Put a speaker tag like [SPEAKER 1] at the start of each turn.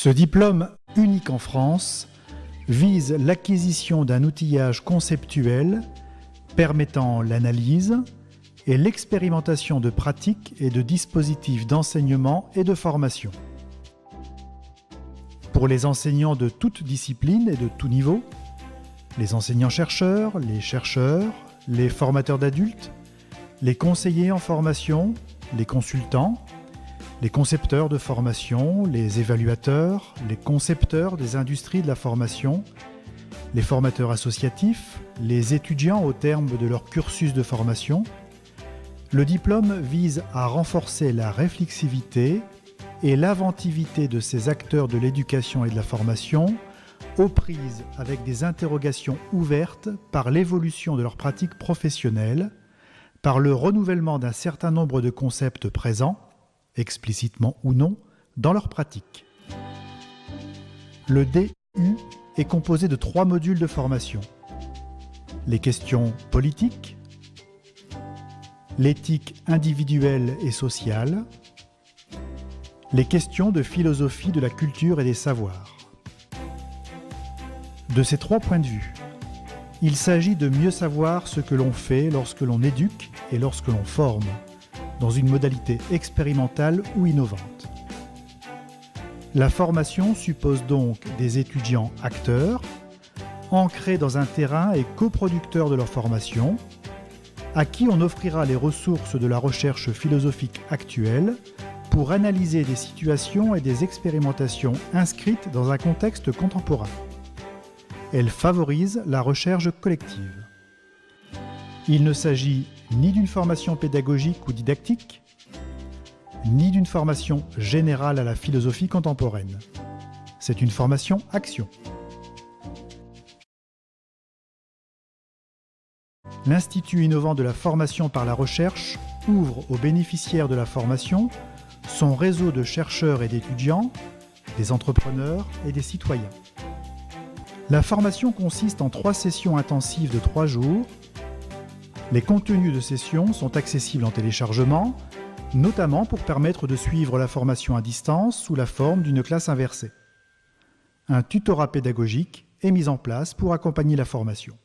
[SPEAKER 1] Ce diplôme, unique en France, vise l'acquisition d'un outillage conceptuel permettant l'analyse et l'expérimentation de pratiques et de dispositifs d'enseignement et de formation. Pour les enseignants de toute discipline et de tout niveau, les enseignants-chercheurs, les formateurs d'adultes, les conseillers en formation, les consultants, les concepteurs de formation, les évaluateurs, les concepteurs des industries de la formation, les formateurs associatifs, les étudiants au terme de leur cursus de formation. Le diplôme vise à renforcer la réflexivité et l'inventivité de ces acteurs de l'éducation et de la formation, aux prises avec des interrogations ouvertes par l'évolution de leurs pratiques professionnelles, par le renouvellement d'un certain nombre de concepts présents, explicitement ou non, dans leur pratique. Le DU est composé de 3 modules de formation. Les questions politiques, l'éthique individuelle et sociale, les questions de philosophie de la culture et des savoirs. De ces 3 points de vue, il s'agit de mieux savoir ce que l'on fait lorsque l'on éduque et lorsque l'on forme, dans une modalité expérimentale ou innovante. La formation suppose donc des étudiants acteurs, ancrés dans un terrain et coproducteurs de leur formation, à qui on offrira les ressources de la recherche philosophique actuelle pour analyser des situations et des expérimentations inscrites dans un contexte contemporain. Elle favorise la recherche collective. Il ne s'agit ni d'une formation pédagogique ou didactique, ni d'une formation générale à la philosophie contemporaine. C'est une formation action. L'Institut innovant de la formation par la recherche ouvre aux bénéficiaires de la formation son réseau de chercheurs et d'étudiants, des entrepreneurs et des citoyens. La formation consiste en 3 sessions intensives de 3 jours. Les contenus de sessions sont accessibles en téléchargement, notamment pour permettre de suivre la formation à distance sous la forme d'une classe inversée. Un tutorat pédagogique est mis en place pour accompagner la formation.